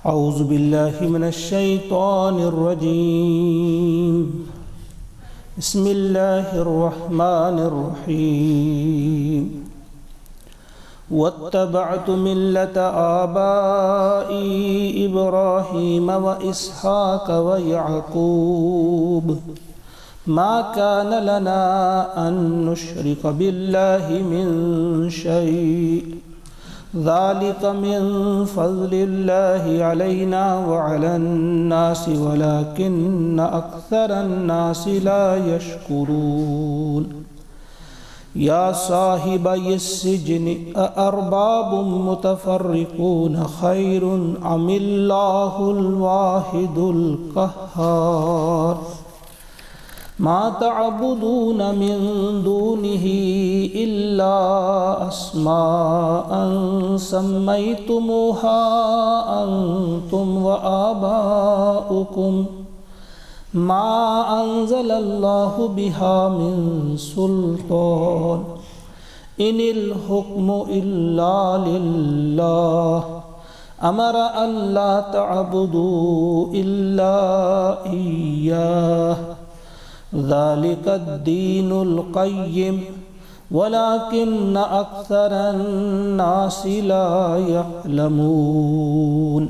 اعوذ باللہ من الشیطان الرجیم بسم اللہ الرحمن الرحیم واتبعت ملة آبائی ابراہیم واسحاق ویعقوب ما كان لنا ان نشرك بالله من شيء ذلك من فضل الله علينا وعلى الناس ولكن أكثر الناس لا يشكرون يا صاحبي السجن أأرباب متفرقون خير أم الله الواحد القهار ما تعبدون من دونه إلا أسماء سميتموها أنتم وآباؤكم ما أنزل الله بها من سلطان إن الحكم إلا لله أمر أن لا تعبدوا إلا إياه ذلك الدين القيم ولكن أكثر الناس لا يعلمون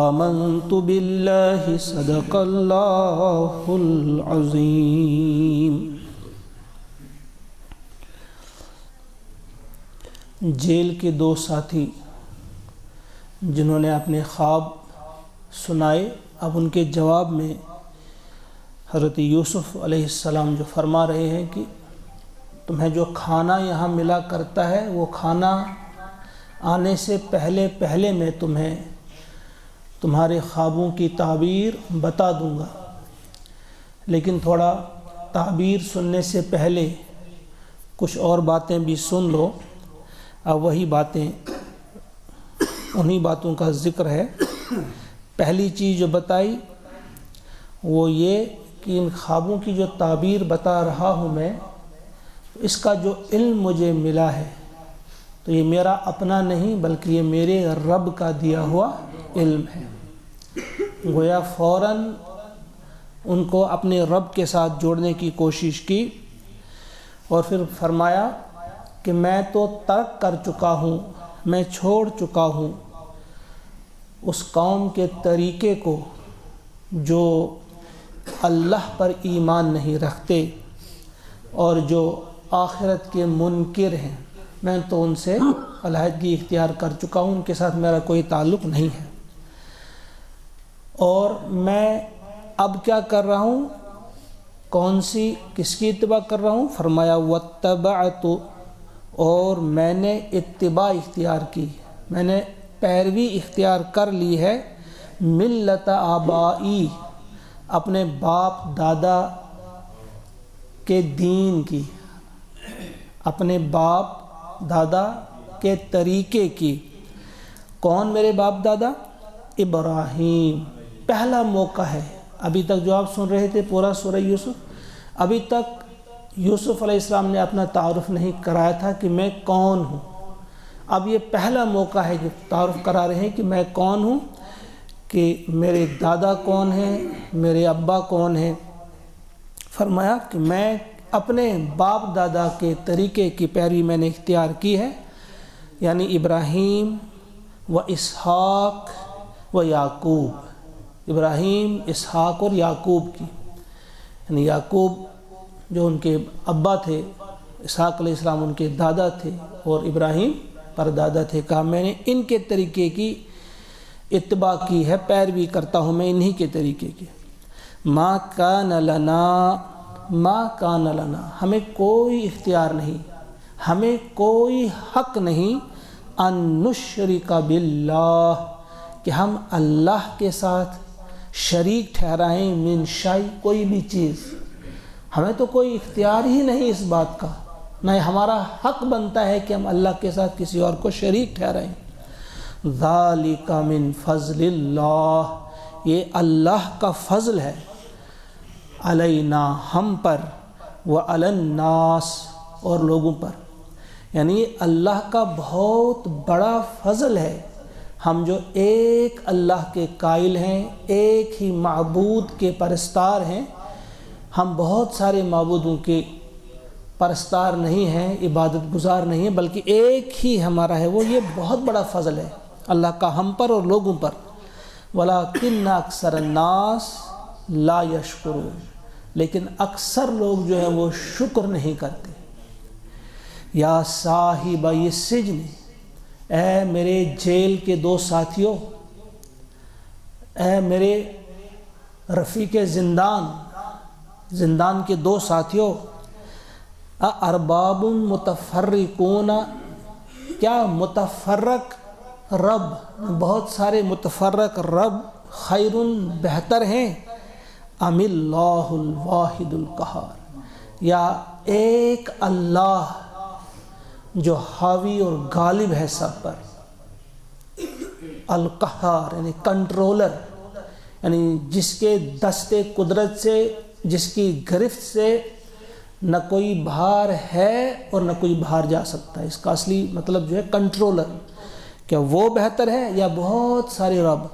آمنت بالله صدق الله العظيم۔ جیل کے دو ساتھی جنہوں نے اپنے خواب سنائے، اب ان کے جواب میں حضرت یوسف علیہ السلام جو فرما رہے ہیں کہ تمہیں جو کھانا یہاں ملا کرتا ہے وہ کھانا آنے سے پہلے میں تمہیں تمہارے خوابوں کی تعبیر بتا دوں گا، لیکن تھوڑا تعبیر سننے سے پہلے کچھ اور باتیں بھی سن لو۔ اب وہی باتیں انہی باتوں کا ذکر ہے۔ پہلی چیز جو بتائی وہ یہ کہ ان خوابوں کی جو تعبیر بتا رہا ہوں میں، اس کا جو علم مجھے ملا ہے تو یہ میرا اپنا نہیں بلکہ یہ میرے رب کا دیا ہوا علم ہے۔ گویا فوراً ان کو اپنے رب کے ساتھ جوڑنے کی کوشش کی اور پھر فرمایا کہ میں تو ترک کر چکا ہوں، میں چھوڑ چکا ہوں اس قوم کے طریقے کو جو اللہ پر ایمان نہیں رکھتے اور جو آخرت کے منکر ہیں، میں تو ان سے علیحدگی اختیار کر چکا ہوں، ان کے ساتھ میرا کوئی تعلق نہیں ہے۔ اور میں اب کیا کر رہا ہوں، کس کی اتباع کر رہا ہوں؟ فرمایا واتبعت، اور میں نے اتباع اختیار کی، میں نے پیروی اختیار کر لی ہے ملت آبائی، اپنے باپ دادا کے دین کی، اپنے باپ دادا کے طریقے کی۔ کون میرے باپ دادا؟ ابراہیم۔ پہلا موقع ہے، ابھی تک جو آپ سن رہے تھے پورا سورہ یوسف، ابھی تک یوسف علیہ السلام نے اپنا تعارف نہیں کرایا تھا کہ میں کون ہوں۔ اب یہ پہلا موقع ہے کہ تعارف کرا رہے ہیں کہ میں کون ہوں، کہ میرے دادا کون ہیں، میرے ابا کون ہیں۔ فرمایا کہ میں اپنے باپ دادا کے طریقے کی پیروی میں نے اختیار کی ہے، یعنی ابراہیم و اسحاق و یعقوب، ابراہیم، اسحاق اور یعقوب کی، یعنی یعقوب جو ان کے ابا تھے، اسحاق علیہ السلام ان کے دادا تھے اور ابراہیم پردادا تھے۔ کہا میں نے ان کے طریقے کی اتباع کی ہے، پیروی کرتا ہوں میں انہی کے طریقے کی۔ ما کان لنا، ہمیں کوئی اختیار نہیں، ہمیں کوئی حق نہیں ان نشرک باللہ، کہ ہم اللہ کے ساتھ شریک ٹھہرائیں من شیء، کوئی بھی چیز، ہمیں تو کوئی اختیار ہی نہیں اس بات کا، نہ ہمارا حق بنتا ہے کہ ہم اللہ کے ساتھ کسی اور کو شریک ٹھہرائیں۔ ذالک من فضل اللہ، یہ اللہ کا فضل ہے، علینا، ہم پر، وعلی الناس، اور لوگوں پر، یعنی اللہ کا بہت بڑا فضل ہے ہم جو ایک اللہ کے قائل ہیں، ایک ہی معبود کے پرستار ہیں، ہم بہت سارے معبودوں کے پرستار نہیں ہیں، عبادت گزار نہیں ہیں، بلکہ ایک ہی ہمارا ہے، وہ یہ بہت بڑا فضل ہے اللہ کا ہم پر اور لوگوں پر۔ وَلَٰكِنَّ أَكْثَرَ النَّاسِ لَا يَشْكُرُونَ، لیکن اکثر لوگ جو ہیں وہ شکر نہیں کرتے۔ یا صاحب السجن، اے میرے جیل کے دو ساتھیوں، اے میرے رفیق زندان کے دو ساتھیوں، ارباب متفرقون، کیا متفرق رب، بہت سارے متفرق رب خیر بہتر ہیں، ام اللہ الواحد القہار، یا ایک اللہ جو حاوی اور غالب ہے سب پر، القہار یعنی کنٹرولر، یعنی جس کے دستے قدرت سے، جس کی گرفت سے نہ کوئی باہر ہے اور نہ کوئی باہر جا سکتا ہے۔ اس کا اصلی مطلب جو ہے کنٹرولر، کیا وہ بہتر ہے یا بہت سارے رب؟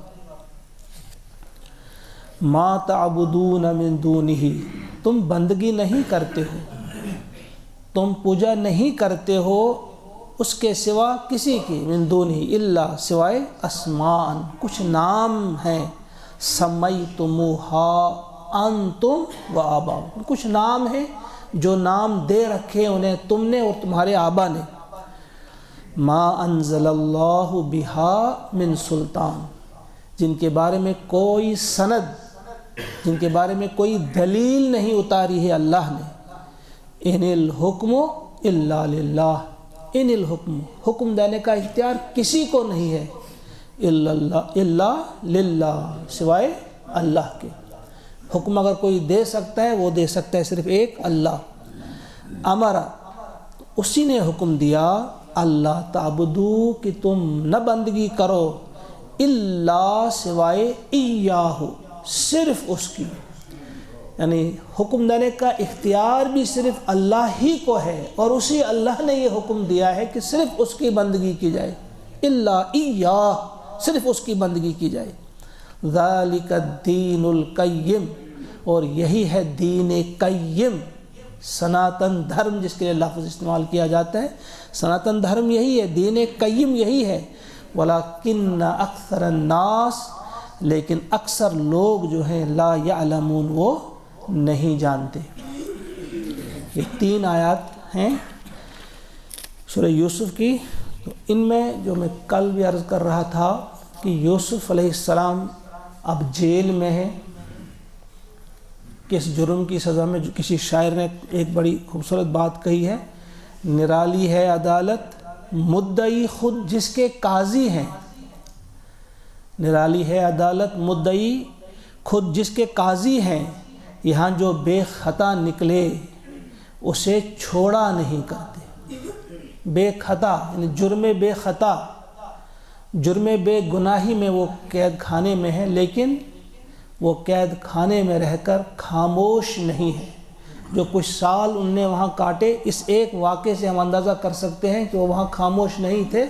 ما تعبدون من دونہ، تم بندگی نہیں کرتے ہو، تم پوجا نہیں کرتے ہو اس کے سوا کسی کی، من دونہ الا سوائے اسماء، کچھ نام ہیں، سمیتموہا انتم و آباؤکم، کچھ نام ہیں جو نام دے رکھے انہیں تم نے اور تمہارے آبا نے، ما انزل اللہ بہا من سلطان، جن کے بارے میں کوئی سند، جن کے بارے میں کوئی دلیل نہیں اتاری ہے اللہ نے، ان الحکم الا للہ، ان الحکم، حکم دینے کا اختیار کسی کو نہیں ہے، الا للہ، سوائے اللہ کے۔ حکم اگر کوئی دے سکتا ہے وہ دے سکتا ہے صرف ایک اللہ۔ امرا، اسی نے حکم دیا، اللہ تعبدو، کہ تم نہ بندگی کرو، الا سوائے ایاہ، صرف اس کی، یعنی حکم دینے کا اختیار بھی صرف اللہ ہی کو ہے، اور اسی اللہ نے یہ حکم دیا ہے کہ صرف اس کی بندگی کی جائے، الا ایاہ، صرف اس کی بندگی کی جائے۔ ذالک الدین القیم، اور یہی ہے دین قیم، سناتن دھرم جس کے لیے لفظ استعمال کیا جاتا ہے، سناتن دھرم یہی ہے، دین قیم یہی ہے۔ ولیکن اکثر الناس، لیکن اکثر لوگ جو ہیں، لا یعلمون، وہ نہیں جانتے۔ یہ 3 آیات ہیں سورہ یوسف کی۔ تو ان میں جو میں کل بھی عرض کر رہا تھا کہ یوسف علیہ السلام اب جیل میں ہے، کس جرم کی سزا میں؟ جو کسی شاعر نے ایک بڑی خوبصورت بات کہی ہے، نرالی ہے عدالت مدعی خود جس کے قاضی ہیں، نرالی ہے عدالت مدعی خود جس کے قاضی ہیں، یہاں جو بے خطا نکلے اسے چھوڑا نہیں کرتے۔ بے خطا یعنی جرم بے خطا، جرم بے گناہی میں وہ قید خانے میں ہے، لیکن وہ قید خانے میں رہ کر خاموش نہیں ہے۔ جو کچھ سال ان نے وہاں کاٹے، اس ایک واقعے سے ہم اندازہ کر سکتے ہیں کہ وہ وہاں خاموش نہیں تھے،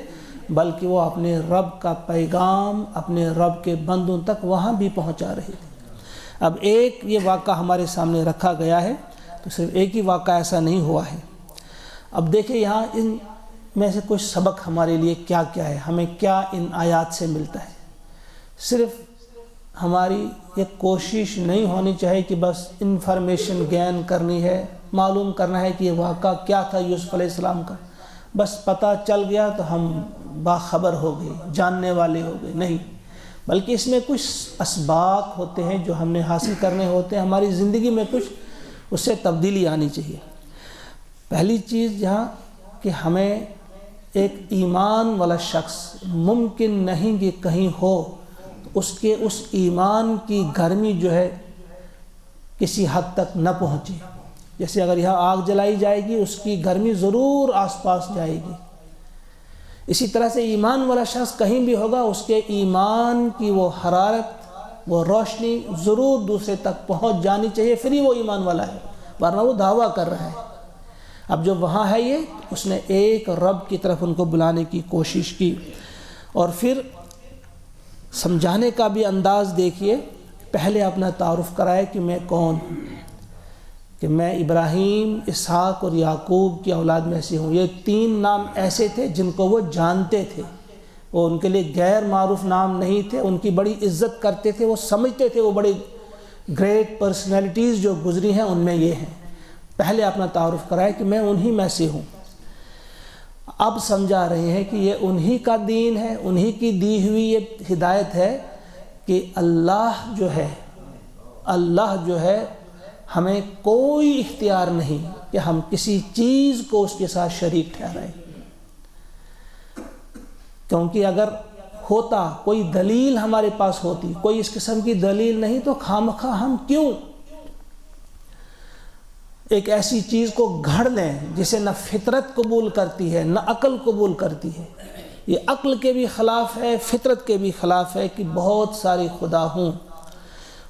بلکہ وہ اپنے رب کا پیغام اپنے رب کے بندوں تک وہاں بھی پہنچا رہے تھے۔ اب ایک یہ واقعہ ہمارے سامنے رکھا گیا ہے، تو صرف ایک ہی واقعہ ایسا نہیں ہوا ہے۔ اب دیکھیں یہاں ان میں سے کچھ سبق ہمارے لیے کیا کیا ہے، ہمیں کیا ان آیات سے ملتا ہے۔ صرف ہماری یہ کوشش نہیں ہونی چاہیے کہ بس انفارمیشن گین کرنی ہے، معلوم کرنا ہے کہ یہ واقعہ کیا تھا یوسف علیہ السلام کا، بس پتہ چل گیا تو ہم باخبر ہو گئے، جاننے والے ہو گئے، نہیں، بلکہ اس میں کچھ اسباق ہوتے ہیں جو ہم نے حاصل کرنے ہوتے ہیں، ہماری زندگی میں کچھ اس سے تبدیلی آنی چاہیے۔ پہلی چیز یہاں کہ ہمیں ایک ایمان والا شخص ممکن نہیں کہ کہیں ہو تو اس کے اس ایمان کی گرمی جو ہے کسی حد تک نہ پہنچے۔ جیسے اگر یہاں آگ جلائی جائے گی اس کی گرمی ضرور آس پاس جائے گی، اسی طرح سے ایمان والا شخص کہیں بھی ہوگا اس کے ایمان کی وہ حرارت، وہ روشنی ضرور دوسرے تک پہنچ جانی چاہیے، پھر ہی وہ ایمان والا ہے، ورنہ وہ دعویٰ کر رہا ہے۔ اب جو وہاں ہے یہ اس نے ایک رب کی طرف ان کو بلانے کی کوشش کی، اور پھر سمجھانے کا بھی انداز دیکھیے، پہلے اپنا تعارف کرائے کہ میں کون ہوں، کہ میں ابراہیم، اسحاق اور یعقوب کی اولاد میں سے ہوں۔ یہ 3 نام ایسے تھے جن کو وہ جانتے تھے، وہ ان کے لیے غیر معروف نام نہیں تھے، ان کی بڑی عزت کرتے تھے، وہ سمجھتے تھے وہ بڑے گریٹ پرسنالٹیز جو گزری ہیں ان میں یہ ہیں۔ پہلے اپنا تعارف کرائے کہ میں انہی میں سے ہوں۔ اب سمجھا رہے ہیں کہ یہ انہی کا دین ہے، انہی کی دی ہوئی یہ ہدایت ہے کہ اللہ جو ہے ہمیں کوئی اختیار نہیں کہ ہم کسی چیز کو اس کے ساتھ شریک ٹھہرائیں، کیونکہ اگر ہوتا، کوئی دلیل ہمارے پاس ہوتی، کوئی اس قسم کی دلیل نہیں تو خامخواہ ہم کیوں ایک ایسی چیز کو گھڑ لیں جسے نہ فطرت قبول کرتی ہے نہ عقل قبول کرتی ہے۔ یہ عقل کے بھی خلاف ہے، فطرت کے بھی خلاف ہے کہ بہت سارے خدا ہوں۔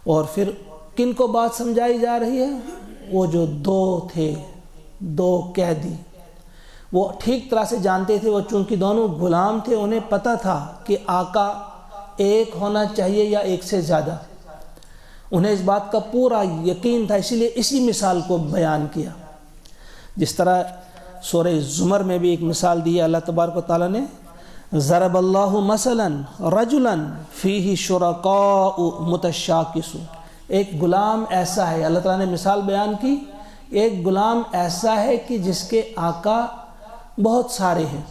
اور پھر کن کو بات سمجھائی جا رہی ہے؟ وہ جو 2 تھے، 2 قیدی، وہ ٹھیک طرح سے جانتے تھے، وہ چونکہ دونوں غلام تھے، انہیں پتہ تھا کہ آقا ایک ہونا چاہیے یا ایک سے زیادہ، انہیں اس بات کا پورا یقین تھا، اسی لیے اسی مثال کو بیان کیا۔ جس طرح سورہ زمر میں بھی ایک مثال دی ہے اللہ تبارک و تعالیٰ نے، ضرب اللہ مثلا رجلا فیہ شرکاء متشاکسون، ایک غلام ایسا ہے، اللہ تعالیٰ نے مثال بیان کی، ایک غلام ایسا ہے کہ جس کے آقا بہت سارے ہیں،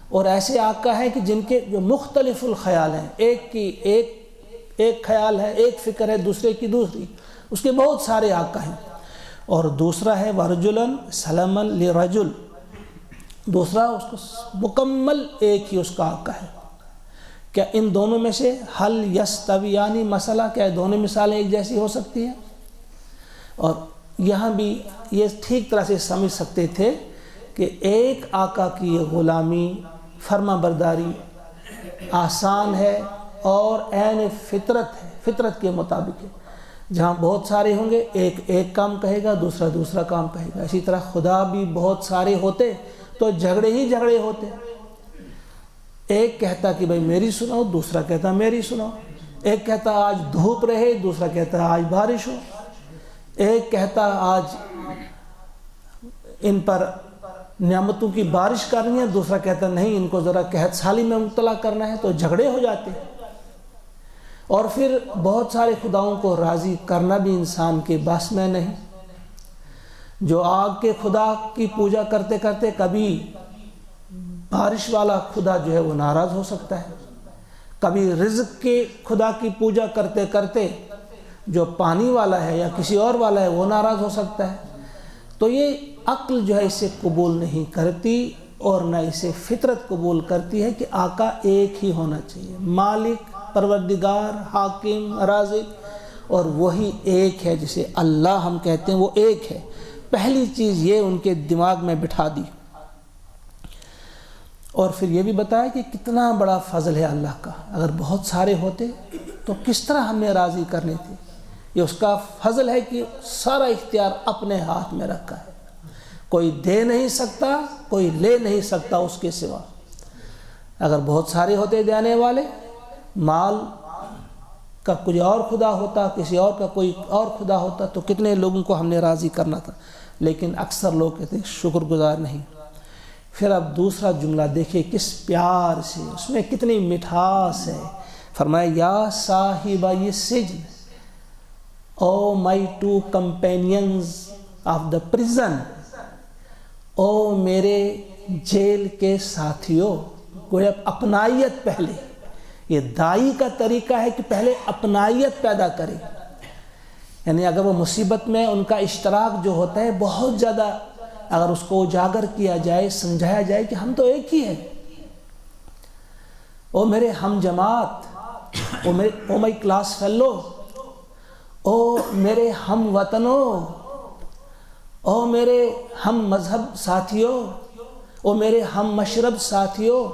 اور ایسے آقا ہیں کہ جن کے جو مختلف الخیال ہیں، ایک کی ایک خیال ہے، ایک فکر ہے، دوسرے کی دوسری، اس کے بہت سارے آقا ہیں۔ اور دوسرا ہے ورجلاً سلما لرجل، دوسرا اس کو مکمل ایک ہی اس کا آقا ہے۔ کیا ان دونوں میں سے حل یستویانی مسئلہ، کیا دونوں مثالیں ایک جیسی ہو سکتی ہیں؟ اور یہاں بھی یہ ٹھیک طرح سے سمجھ سکتے تھے کہ ایک آقا کی یہ غلامی، فرما برداری آسان ہے اور عین فطرت ہے، فطرت کے مطابق ہے۔ جہاں بہت سارے ہوں گے، ایک کام کہے گا، دوسرا کام کہے گا۔ اسی طرح خدا بھی بہت سارے ہوتے تو جھگڑے ہوتے، ایک کہتا کہ بھائی میری سنو، دوسرا کہتا میری سنو، ایک کہتا آج دھوپ رہے، دوسرا کہتا آج بارش ہو، ایک کہتا آج ان پر نعمتوں کی بارش کرنی ہے، دوسرا کہتا نہیں ان کو ذرا قحط سالی میں مبتلا کرنا ہے، تو جھگڑے ہو جاتے ہیں۔ اور پھر بہت سارے خداؤں کو راضی کرنا بھی انسان کے بس میں نہیں۔ جو آگ کے خدا کی پوجا کرتے کرتے کبھی بارش والا خدا جو ہے وہ ناراض ہو سکتا ہے، کبھی رزق کے خدا کی پوجا کرتے کرتے جو پانی والا ہے یا کسی اور والا ہے وہ ناراض ہو سکتا ہے۔ تو یہ عقل جو ہے اسے قبول نہیں کرتی، اور نہ اسے فطرت قبول کرتی ہے کہ آقا ایک ہی ہونا چاہیے، مالک، پروردگار، حاکم، رازق، اور وہی ایک ہے جسے اللہ ہم کہتے ہیں، وہ ایک ہے۔ پہلی چیز یہ ان کے دماغ میں بٹھا دی، اور پھر یہ بھی بتایا کہ کتنا بڑا فضل ہے اللہ کا، اگر بہت سارے ہوتے تو کس طرح ہمیں راضی کرنے تھے۔ یہ اس کا فضل ہے کہ سارا اختیار اپنے ہاتھ میں رکھا ہے، کوئی دے نہیں سکتا، کوئی لے نہیں سکتا اس کے سوا۔ اگر بہت سارے ہوتے دینے والے، مال کا کوئی اور خدا ہوتا، کسی اور کا کوئی اور خدا ہوتا، تو کتنے لوگوں کو ہم نے راضی کرنا تھا، لیکن اکثر لوگ کہتے ہیں شکر گزار نہیں۔ پھر اب دوسرا جملہ دیکھیں کس پیار سے، اس میں کتنی مٹھاس ہے۔ فرمایا یا صاحب السجن، او مائی 2 companions آف دا prison، او میرے جیل کے ساتھیوں۔ گویا اپنائیت پہلے، یہ دائی کا طریقہ ہے کہ پہلے اپنائیت پیدا کرے، یعنی اگر وہ مصیبت میں ان کا اشتراک جو ہوتا ہے بہت زیادہ، اگر اس کو اجاگر کیا جائے، سمجھایا جائے کہ ہم تو ایک ہی ہیں، او میرے ہم جماعت، او مائی کلاس فیلو، او میرے ہم وطنوں، او میرے ہم مذہب ساتھیوں، او میرے ہم مشرب ساتھیوں،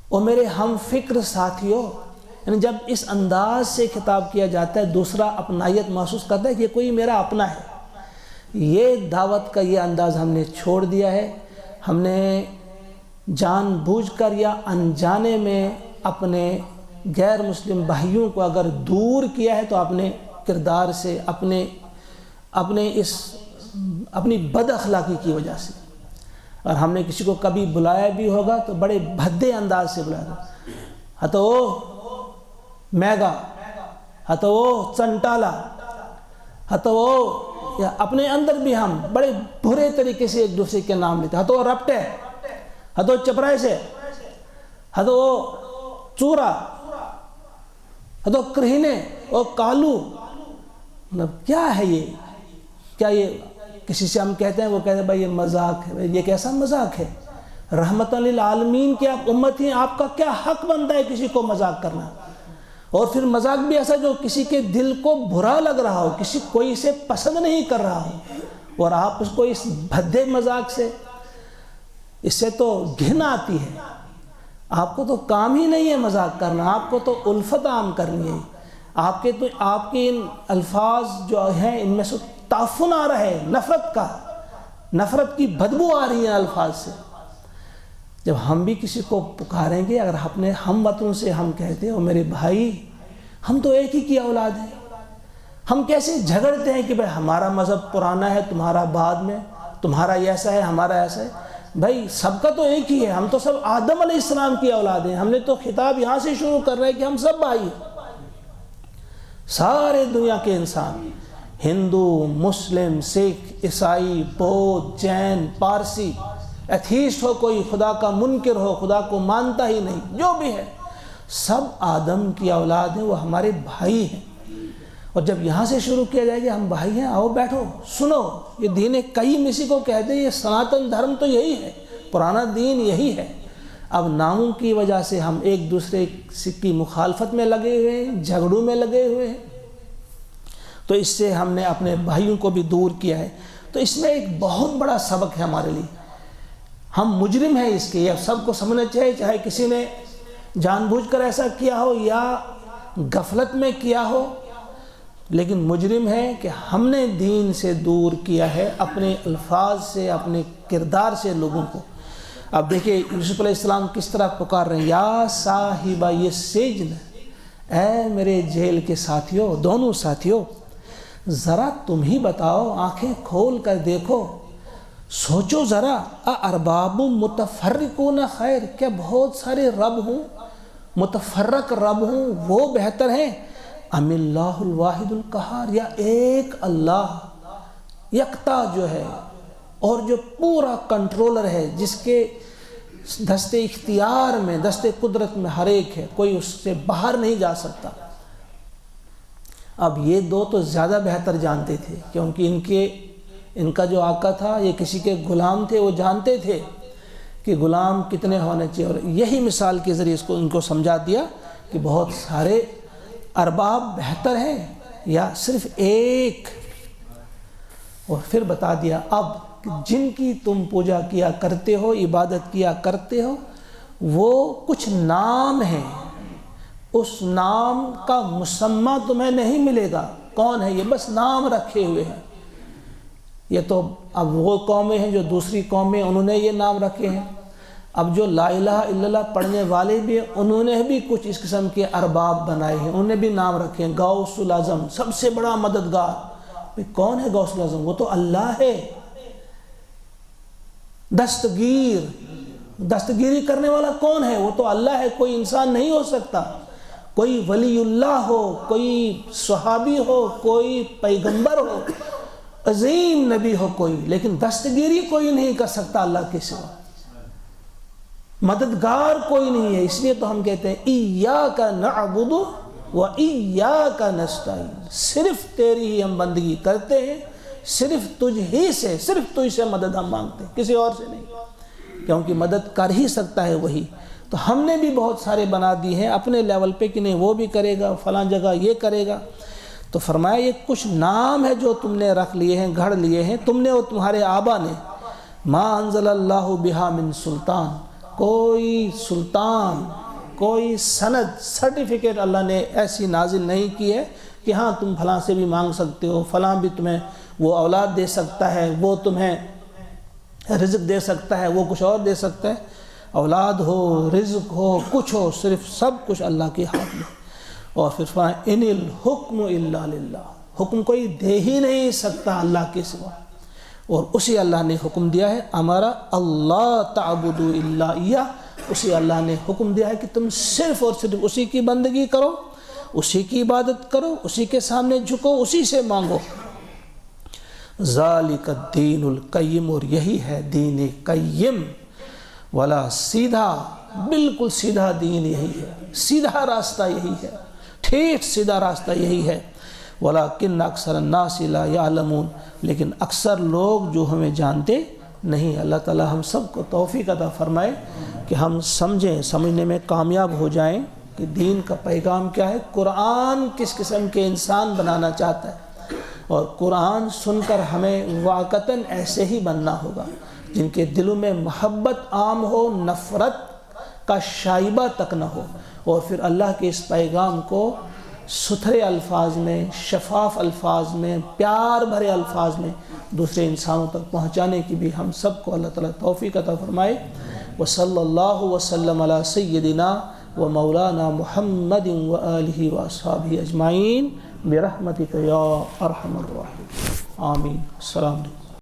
او میرے ہم فکر ساتھیوں۔ یعنی جب اس انداز سے خطاب کیا جاتا ہے، دوسرا اپنائیت محسوس کرتا ہے کہ یہ کوئی میرا اپنا ہے۔ یہ دعوت کا یہ انداز ہم نے چھوڑ دیا ہے، ہم نے جان بوجھ کر یا انجانے میں اپنے غیر مسلم بھائیوں کو اگر دور کیا ہے تو اپنے کردار سے، اپنی بد اخلاقی کی وجہ سے. اور ہم نے کسی کو کبھی بلایا بھی ہوگا تو بڑے بھدے انداز سے بلایا تھا، ہتو میگا، ہتو چنٹالا، ہتو یا اپنے اندر بھی ہم بڑے برے طریقے سے ایک دوسرے کے نام لیتے، ہتو رپٹے، ہتو چپرائے سے، ہتو چورا، ہتو کرہینے اور کالو. مطلب کیا ہے یہ؟ کیا یہ کسی سے ہم کہتے ہیں، وہ کہتے ہیں بھائی یہ مذاق ہے؟ یہ کیسا مذاق ہے؟ رحمت للعالمین کی آپ امت ہیں، آپ کا کیا حق بنتا ہے کسی کو مذاق کرنا؟ اور پھر مذاق بھی ایسا جو کسی کے دل کو برا لگ رہا ہو، کوئی اسے پسند نہیں کر رہا ہو، اور آپ اس کو اس بھدے مذاق سے، اس سے تو گھن آتی ہے. آپ کو تو کام ہی نہیں ہے مذاق کرنا، آپ کو تو الفت عام کرنی ہے. آپ کے ان الفاظ جو ہیں ان میں سے تعفن آ رہا ہے، نفرت کی بدبو آ رہی ہے الفاظ سے. جب ہم بھی کسی کو پکاریں گے، اگر اپنے ہم وطنوں سے ہم کہتے ہیں میرے بھائی ہم تو ایک ہی کی اولاد ہیں، ہم کیسے جھگڑتے ہیں کہ بھائی ہمارا مذہب پرانا ہے، تمہارا بعد میں، تمہارا ایسا ہے، ہمارا ایسا ہے. بھائی سب کا تو ایک ہی ہے، ہم تو سب آدم علیہ السلام کی اولاد ہیں. ہم نے تو خطاب یہاں سے شروع کر رہے ہیں کہ ہم سب بھائی ہیں. سارے دنیا کے انسان، ہندو، مسلم، سکھ، عیسائی، بودھ، جین، پارسی، ایتھیسٹ ہو، کوئی خدا کا منکر ہو، خدا کو مانتا ہی نہیں، جو بھی ہے، سب آدم کی اولاد ہیں، وہ ہمارے بھائی ہیں. اور جب یہاں سے شروع کیا جائے گا ہم بھائی ہیں، آؤ بیٹھو سنو، یہ دین قیم اسی کو کہتے ہیں، یہ سناتن دھرم تو یہی ہے، پرانا دین یہی ہے. اب ناموں کی وجہ سے ہم ایک دوسرے کی مخالفت میں لگے ہوئے ہیں، جھگڑوں میں لگے ہوئے ہیں، تو اس سے ہم نے اپنے بھائیوں کو بھی دور کیا ہے. تو اس میں ایک بہت بڑا سبق ہے ہمارے لیے. ہم مجرم ہیں اس کے، یہ سب کو سمجھنا چاہیے، چاہے کسی نے جان بوجھ کر ایسا کیا ہو یا غفلت میں کیا ہو، لیکن مجرم ہے کہ ہم نے دین سے دور کیا ہے، اپنے الفاظ سے، اپنے کردار سے لوگوں کو. اب دیکھیں یوسف علیہ السلام کس طرح پکار رہے ہیں، یا صاحبہ یہ سجن، اے میرے جیل کے ساتھیوں، دونوں ساتھیوں، ذرا تم ہی بتاؤ، آنکھیں کھول کر دیکھو، سوچو ذرا، ارباب متفرقون خیر، کیا بہت سارے رب ہوں، متفرق رب ہوں، وہ بہتر ہیں، ام اللہ الواحد القہار، یا ایک اللہ یکتا جو ہے اور جو پورا کنٹرولر ہے، جس کے دست اختیار میں، دست قدرت میں ہر ایک ہے، کوئی اس سے باہر نہیں جا سکتا. اب یہ دو تو زیادہ بہتر جانتے تھے، کیونکہ ان کا جو آقا تھا یہ کسی کے غلام تھے، وہ جانتے تھے کہ غلام کتنے ہونے چاہیے. اور یہی مثال کے ذریعے ان کو سمجھا دیا کہ بہت سارے ارباب بہتر ہیں یا صرف ایک. اور پھر بتا دیا اب جن کی تم پوجا کیا کرتے ہو، عبادت کیا کرتے ہو، وہ کچھ نام ہیں، اس نام کا مسمى تمہیں نہیں ملے گا. کون ہے یہ؟ بس نام رکھے ہوئے ہیں. یہ تو اب وہ قومیں ہیں جو دوسری قومیں، انہوں نے یہ نام رکھے ہیں. اب جو لا الہ الا اللہ پڑھنے والے بھی ہیں، انہوں نے بھی کچھ اس قسم کے ارباب بنائے ہیں، انہوں نے بھی نام رکھے ہیں. غوث الاعظم، سب سے بڑا مددگار. کون ہے غوث الاعظم؟ وہ تو اللہ ہے. دستگیری کرنے والا کون ہے؟ وہ تو اللہ ہے، کوئی انسان نہیں ہو سکتا. کوئی ولی اللہ ہو، کوئی صحابی ہو، کوئی پیغمبر ہو، عظیم نبی ہو کوئی، لیکن دستگیری کوئی نہیں کر سکتا اللہ کے سوا. مددگار کوئی نہیں ہے. اس لیے تو ہم کہتے ہیں ایاک نعبد و ایاک نستعین، صرف تیری ہی ہم بندگی کرتے ہیں، صرف تجھ ہی سے، صرف تجھ سے مدد ہم مانگتے ہیں، کسی اور سے نہیں، کیونکہ مدد کر ہی سکتا ہے وہی. تو ہم نے بھی بہت سارے بنا دی ہیں اپنے لیول پہ کہ نہیں وہ بھی کرے گا، فلاں جگہ یہ کرے گا. تو فرمایا یہ کچھ نام ہے جو تم نے رکھ لیے ہیں، گھڑ لیے ہیں تم نے اور تمہارے آبا نے. ما انزل اللہ بہا من سلطان، کوئی سلطان، کوئی سند، سرٹیفکیٹ اللہ نے ایسی نازل نہیں کی ہے کہ ہاں تم فلاں سے بھی مانگ سکتے ہو، فلاں بھی تمہیں وہ اولاد دے سکتا ہے، وہ تمہیں رزق دے سکتا ہے، وہ کچھ اور دے سکتا ہے. اولاد ہو، رزق ہو، کچھ ہو، صرف سب کچھ اللہ کے ہاتھ میں۔ اور پھر فرمایا ان الحکم الا للہ، حکم کوئی دے ہی نہیں سکتا اللہ کے سوا، اور اسی اللہ نے حکم دیا ہے ہمارا اللہ تعبدوا الا ایاہ، اسی اللہ نے حکم دیا ہے کہ تم صرف اور صرف اسی کی بندگی کرو، اسی کی عبادت کرو، اسی کے سامنے جھکو، اسی سے مانگو۔ ذالک الدین القیم، اور یہی ہے دین قیم، والا سیدھا، بالکل سیدھا دین یہی ہے، سیدھا راستہ یہی ہے، ٹھیک سیدھا راستہ یہی ہے۔ ولیکن اکثر الناس لا یعلمون، لیکن اکثر لوگ جو ہمیں جانتے نہیں۔ اللہ تعالی ہم سب کو توفیق عطا فرمائے کہ ہم سمجھیں، سمجھنے میں کامیاب ہو جائیں کہ دین کا پیغام کیا ہے، قرآن کس قسم کے انسان بنانا چاہتا ہے، اور قرآن سن کر ہمیں واقعتاً ایسے ہی بننا ہوگا جن کے دلوں میں محبت عام ہو، نفرت کا شائبہ تک نہ ہو، اور پھر اللہ کے اس پیغام کو ستھرے الفاظ میں، شفاف الفاظ میں، پیار بھرے الفاظ میں دوسرے انسانوں تک پہنچانے کی بھی ہم سب کو اللہ تعالیٰ توفیق عطا فرمائے۔ وصلی اللہ وسلم علی سیدنا و مولانا محمد و آلہ و اصحابہ اجمعین برحمتک یا ارحم الراحمین، آمین۔ السلام علیکم۔